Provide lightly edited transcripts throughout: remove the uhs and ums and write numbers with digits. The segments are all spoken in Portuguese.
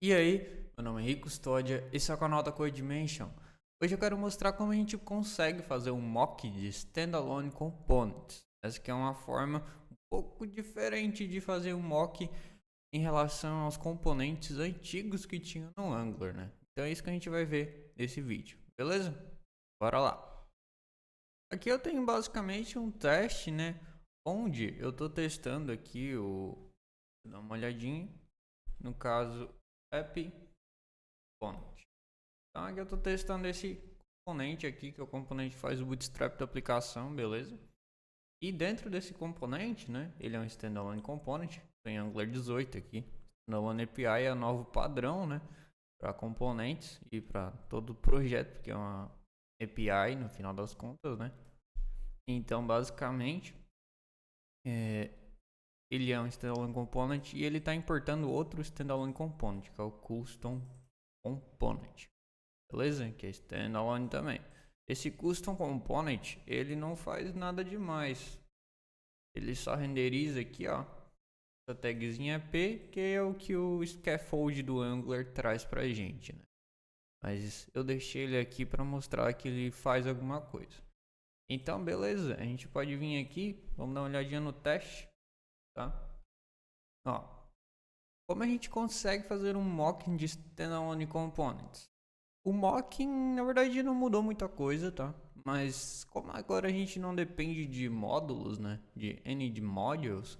E aí, meu nome é Henrique Custódia, esse é o canal da Codedimension. Hoje eu quero mostrar como a gente consegue fazer um mock de Standalone Components. Essa aqui é uma forma um pouco diferente de fazer um mock em relação aos componentes antigos que tinha no Angular, né? Então é isso que a gente vai ver nesse vídeo, beleza? Bora lá! Aqui eu tenho basicamente um teste, né? Onde eu estou testando aqui o... Vou dar uma olhadinha. No caso, app component. Então aqui eu estou testando esse componente aqui, que é o componente que faz o bootstrap da aplicação, beleza? E dentro desse componente, né, ele é um standalone component, tem Angular 18 aqui. Standalone API é o novo padrão, né, para componentes e para todo o projeto, porque é uma API no final das contas, né? Então, basicamente, ele é um standalone component e ele está importando outro standalone component, que é o custom component. Beleza? Que é standalone também. Esse custom component, ele não faz nada demais. Ele só renderiza aqui, ó, essa tagzinha p, que é o que o scaffold do Angular traz pra gente, né? Mas eu deixei ele aqui para mostrar que ele faz alguma coisa. Então, beleza, a gente pode vir aqui, vamos dar uma olhadinha no teste, tá? Ó, como a gente consegue fazer um mocking de standalone components? O mocking, na verdade, não mudou muita coisa, tá? Mas como agora a gente não depende de módulos, né? De N modules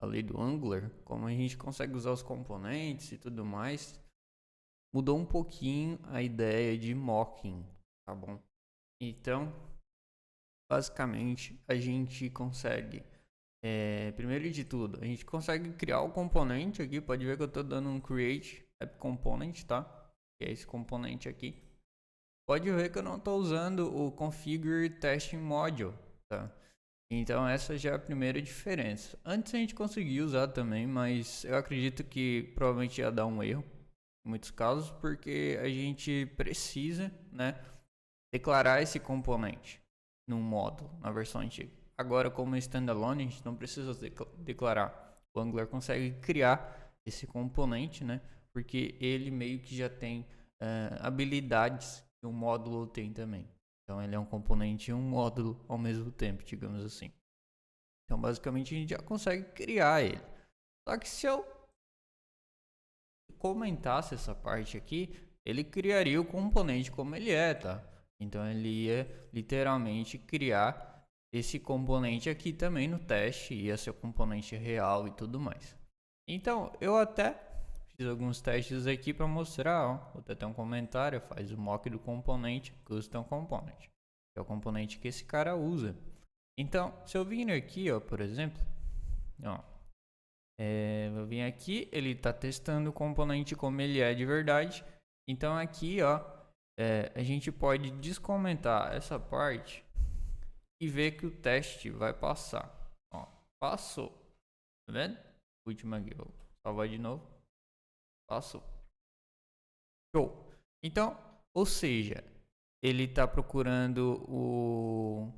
ali do Angular, como a gente consegue usar os componentes e tudo mais, mudou um pouquinho a ideia de mocking, tá bom? Então, basicamente, a gente consegue, primeiro de tudo, a gente consegue criar o componente aqui, pode ver que eu estou dando um create app component, tá? Que é esse componente aqui. Pode ver que eu não estou usando o configure testing module, tá? Então essa já é a primeira diferença. Antes a gente conseguia usar também, mas eu acredito que provavelmente ia dar um erro em muitos casos, porque a gente precisa, né, declarar esse componente num módulo na versão antiga. Agora, como standalone, a gente não precisa declarar. O Angular consegue criar esse componente, né, porque ele meio que já tem habilidades que um módulo tem também. Então ele é um componente e um módulo ao mesmo tempo, digamos assim. Então basicamente a gente já consegue criar ele. Só que se eu comentasse essa parte aqui, ele criaria o componente como ele é, tá? Então ele ia literalmente criar esse componente aqui também no teste, ia ser o componente real e tudo mais. Então eu até fiz alguns testes aqui para mostrar, ó, vou até um comentário, faz o mock do componente custom component, que é o componente que esse cara usa. Então, se eu vir aqui, ó, por exemplo, ó, vou vir aqui, ele está testando o componente como ele é de verdade. Então aqui, ó, a gente pode descomentar essa parte e ver que o teste vai passar. Ó, passou, tá vendo? Última aqui, vou salvar de novo. Passou. Show. Então, ou seja, ele está procurando o...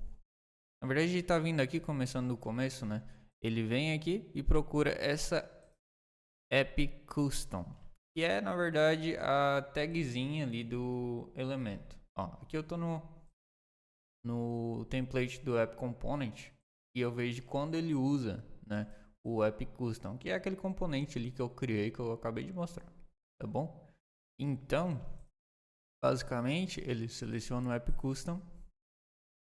Na verdade, ele está vindo aqui, começando do começo, né? Ele vem aqui e procura essa app custom, que é na verdade a tagzinha ali do elemento. Ó, aqui eu tô no template do app component e eu vejo quando ele usa, né, o app custom, que é aquele componente ali que eu criei, que eu acabei de mostrar, tá bom? Então, basicamente, ele seleciona o app custom,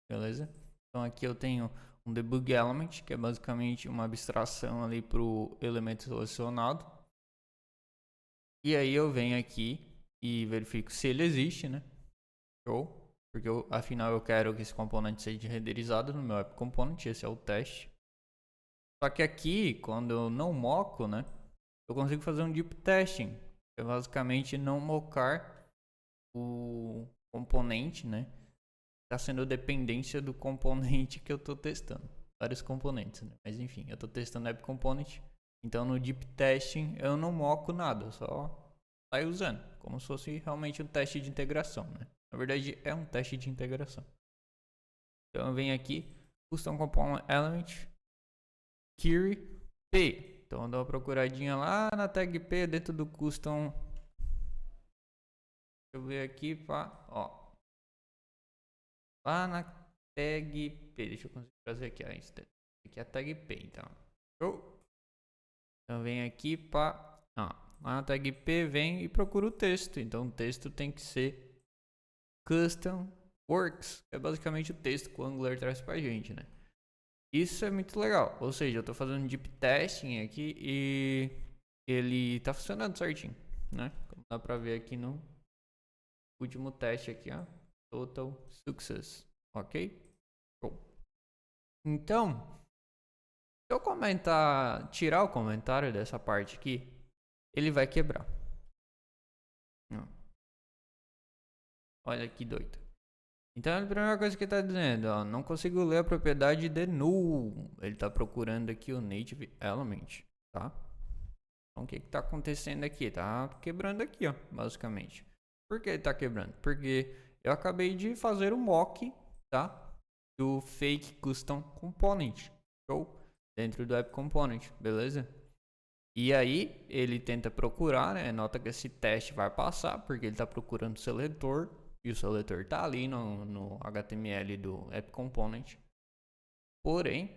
beleza? Então aqui eu tenho um debug element, que é basicamente uma abstração ali para o elemento selecionado. E aí eu venho aqui e verifico se ele existe, né? Show. Porque afinal eu quero que esse componente seja renderizado no meu app component, esse é o teste. Só que aqui, quando eu não moco, né? Eu consigo fazer um deep testing. É basicamente não mocar o componente, né? Está sendo dependência do componente que eu estou testando. Vários componentes, né? Mas enfim, eu estou testando app component. Então no deep testing eu não moco nada, só sai usando, como se fosse realmente um teste de integração, né? Na verdade é um teste de integração. Então eu venho aqui, custom component element, query p. Então eu dou uma procuradinha lá na tag p dentro do custom eu ver aqui para, ó, lá na tag P, deixa eu conseguir fazer aqui, aqui é a tag P, então, show. Então vem aqui para, ó, lá na tag P, vem e procura o texto, então o texto tem que ser custom works, que é basicamente o texto que o Angular traz pra gente, né? Isso é muito legal, ou seja, eu tô fazendo deep testing aqui e ele tá funcionando certinho, né? Como dá pra ver aqui no último teste aqui, ó, total success, ok? Show. Então, se eu tirar o comentário dessa parte aqui, ele vai quebrar. Olha que doido. Então a primeira coisa que ele está dizendo, ó, não consigo ler a propriedade de null. Ele está procurando aqui o native element, tá? Então o que está acontecendo aqui? Tá quebrando aqui, ó, basicamente. Por que ele está quebrando? Porque eu acabei de fazer o mock, tá? Do fake custom component, show? Dentro do app component, beleza? E aí ele tenta procurar, né? Nota que esse teste vai passar, porque ele está procurando o seletor. E o seletor está ali no HTML do App Component. Porém,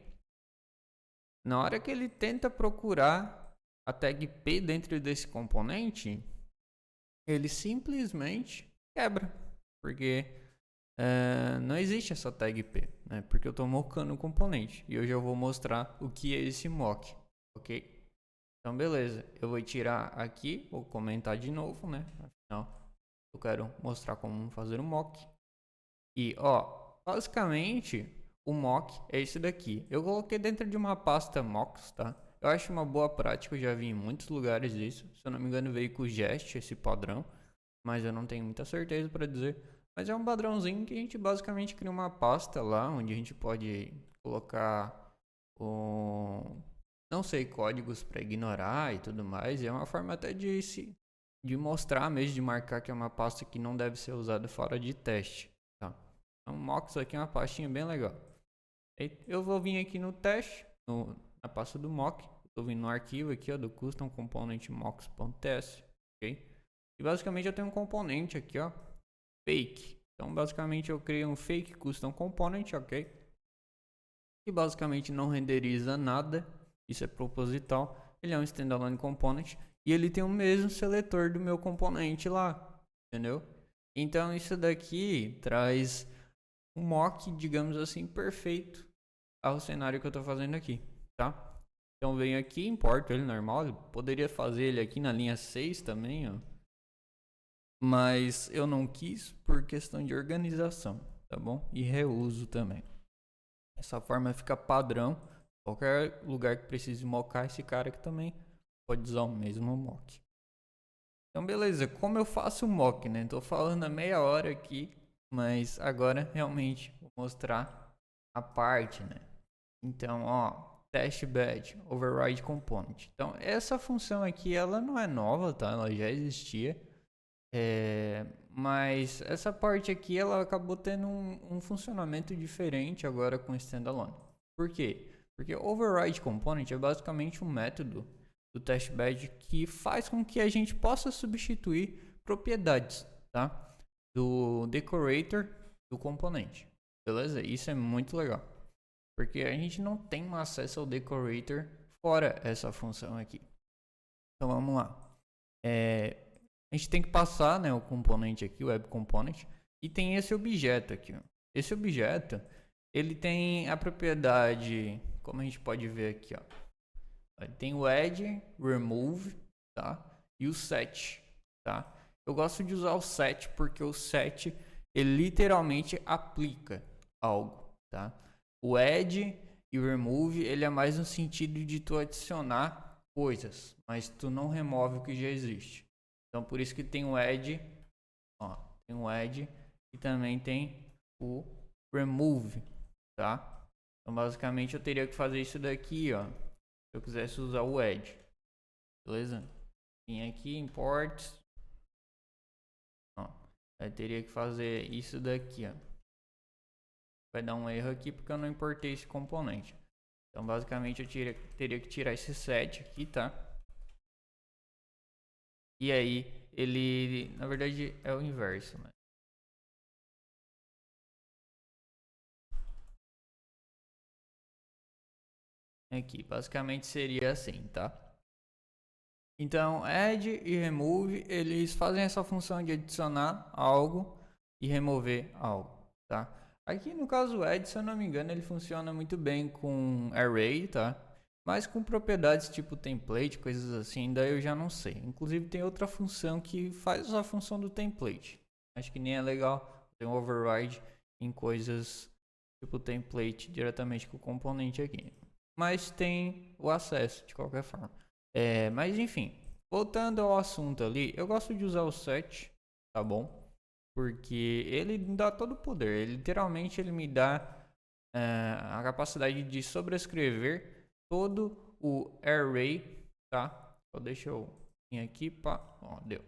na hora que ele tenta procurar a tag P dentro desse componente, ele simplesmente quebra. Porque não existe essa tag P, né? Porque eu estou mockando o componente. E eu já vou mostrar o que é esse mock, ok? Então, beleza. Eu vou tirar aqui, vou comentar de novo, né? Afinal, eu quero mostrar como fazer um mock. E, ó, basicamente, o mock é esse daqui. Eu coloquei dentro de uma pasta mocks, tá? Eu acho uma boa prática, eu já vi em muitos lugares isso. Se eu não me engano, veio com o Jest, esse padrão. Mas eu não tenho muita certeza para dizer. Mas é um padrãozinho que a gente basicamente cria uma pasta lá, onde a gente pode colocar não sei, códigos para ignorar e tudo mais. E é uma forma até de mostrar mesmo, de marcar que é uma pasta que não deve ser usada fora de teste, tá? Então, mocks aqui é uma pastinha bem legal. Eu vou vir aqui no teste, na pasta do mock. Estou vindo no arquivo aqui, ó, do custom component mocks.ts, ok? E basicamente eu tenho um componente aqui, ó, fake. Então, basicamente eu criei um fake custom component, ok? Que basicamente não renderiza nada. Isso é proposital. Ele é um standalone component e ele tem o mesmo seletor do meu componente lá, entendeu? Então isso daqui traz um mock, digamos assim, perfeito ao cenário que eu estou fazendo aqui, tá? Então venho aqui, importo ele normal. Eu poderia fazer ele aqui na linha 6 também, ó. Mas eu não quis por questão de organização, tá bom? E reuso também. Essa forma fica padrão. Qualquer lugar que precise mockar esse cara aqui também pode usar o mesmo mock. Então beleza, como eu faço o mock, né? Tô falando há meia hora aqui, mas agora realmente vou mostrar a parte, né? Então, ó, test bed, override component. Então essa função aqui, ela não é nova, tá? Ela já existia. Mas essa parte aqui, ela acabou tendo um funcionamento diferente agora com o standalone. Por quê? Porque override component é basicamente um método do testbed que faz com que a gente possa substituir propriedades, tá? Do decorator do componente. Beleza? Isso é muito legal. Porque a gente não tem um acesso ao decorator fora essa função aqui. Então vamos lá. A gente tem que passar, né, o componente aqui, o web component, e tem esse objeto aqui, ó. Esse objeto, ele tem a propriedade, como a gente pode ver aqui, ó. Ele tem o add, remove, tá? E o set, tá? Eu gosto de usar o set porque o set ele literalmente aplica algo, tá? O add e o remove, ele é mais no sentido de tu adicionar coisas, mas tu não remove o que já existe. Então por isso que tem o add, ó, tem o add e também tem o remove, tá? Então basicamente eu teria que fazer isso daqui, ó, se eu quisesse usar o add, beleza? Vim aqui, imports, ó, eu teria que fazer isso daqui, ó. Vai dar um erro aqui porque eu não importei esse componente. Então basicamente eu teria que tirar esse set aqui, tá? E aí ele na verdade é o inverso, né? Aqui, basicamente seria assim, tá? Então, add e remove, eles fazem essa função de adicionar algo e remover algo, tá? Aqui no caso add, se eu não me engano, ele funciona muito bem com array, tá? Mas com propriedades tipo template, coisas assim, daí eu já não sei. Inclusive tem outra função que faz a função do template. Acho que nem é legal ter um override em coisas tipo template diretamente com o componente aqui. Mas tem o acesso de qualquer forma. Mas enfim, voltando ao assunto ali, eu gosto de usar o set, tá bom? Porque ele me dá todo o poder. Ele, literalmente ele me dá a capacidade de sobrescrever todo o array, tá? Então deixa eu vir aqui, pá, ó, deu.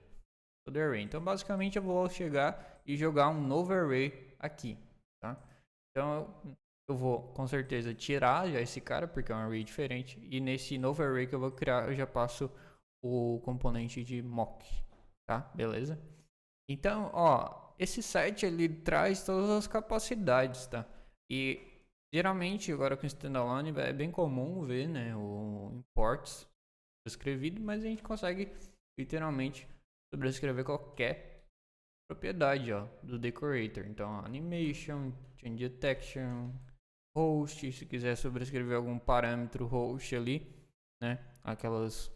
Todo array. Então basicamente eu vou chegar e jogar um novo array aqui, tá? Então eu vou com certeza tirar já esse cara, porque é um array diferente. E nesse novo array que eu vou criar, eu já passo o componente de mock, tá? Beleza? Então, ó, esse site ele traz todas as capacidades, tá? E geralmente agora com standalone é bem comum ver, né, o imports escrevido, mas a gente consegue literalmente sobrescrever qualquer propriedade, ó, do decorator. Então, animation, change detection, host, se quiser sobrescrever algum parâmetro host ali, né, aquelas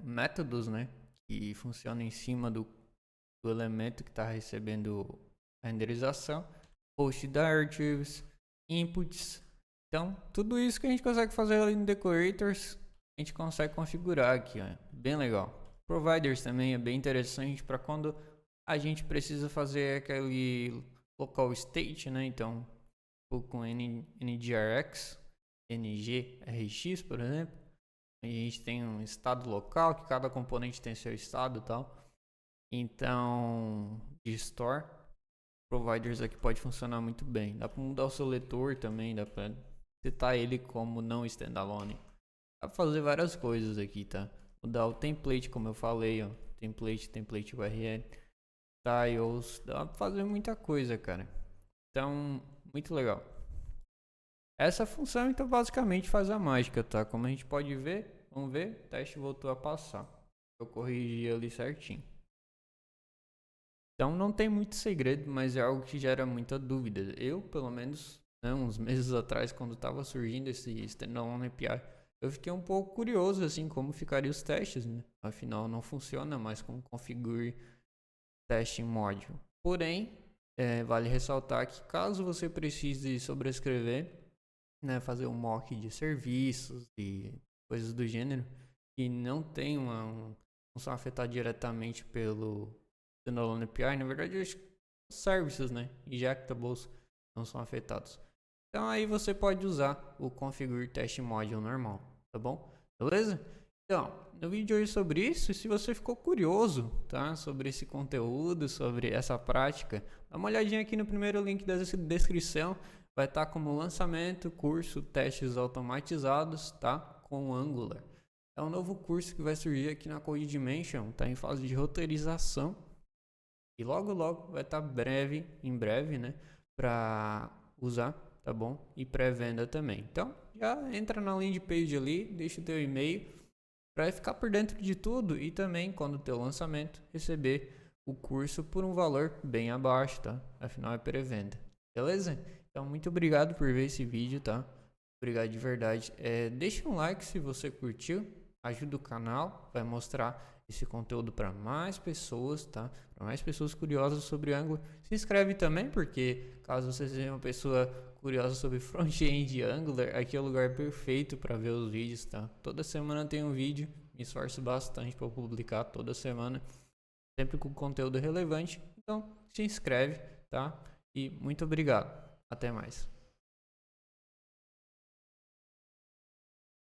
métodos, né, que funcionam em cima do elemento que está recebendo a renderização, host directives, inputs. Então, tudo isso que a gente consegue fazer ali no Decorators, a gente consegue configurar aqui, ó, bem legal. Providers também é bem interessante para quando a gente precisa fazer aquele local state, né? Então, com NGRX, NGRX, por exemplo, a gente tem um estado local, que cada componente tem seu estado e tal. Então, de store, providers aqui pode funcionar muito bem. Dá para mudar o seletor também, dá para setar ele como não standalone. Dá para fazer várias coisas aqui, tá? Mudar o template, como eu falei, ó, template URL, tiles, dá para fazer muita coisa, cara. Então, muito legal. Essa função, então, basicamente faz a mágica, tá? Como a gente pode ver, vamos ver, o teste voltou a passar. Eu corrigi ali certinho. Então não tem muito segredo, mas é algo que gera muita dúvida. Eu, pelo menos, né, uns meses atrás, quando estava surgindo esse standalone API, eu fiquei um pouco curioso assim como ficariam os testes, né? Afinal, não funciona mais com configure testing module. Porém, vale ressaltar que caso você precise sobrescrever, né, fazer um mock de serviços e coisas do gênero, que não tem não são afetados diretamente pelo standalone API, na verdade os services, né, injectables não são afetados. Então aí você pode usar o configure test module normal, tá bom? Beleza? Então, no vídeo hoje sobre isso, se você ficou curioso, tá, sobre esse conteúdo, sobre essa prática, dá uma olhadinha aqui no primeiro link da descrição, vai estar como lançamento, curso, testes automatizados, tá, com Angular. É um novo curso que vai surgir aqui na Code Dimension, tá em fase de roteirização. E logo vai estar em breve, né, para usar, tá bom? E pré-venda também. Então, já entra na landing page ali, deixa o teu e-mail para ficar por dentro de tudo e também quando ter o lançamento receber o curso por um valor bem abaixo, tá? Afinal é pré-venda. Beleza? Então, muito obrigado por ver esse vídeo, tá? Obrigado de verdade. Deixa um like se você curtiu, ajuda o canal, vai mostrar esse conteúdo para mais pessoas, tá? Para mais pessoas curiosas sobre Angular. Se inscreve também, porque caso você seja uma pessoa curiosa sobre front-end Angular, aqui é o lugar perfeito para ver os vídeos, tá? Toda semana tem um vídeo, me esforço bastante para publicar toda semana, sempre com conteúdo relevante. Então, se inscreve, tá? E muito obrigado. Até mais.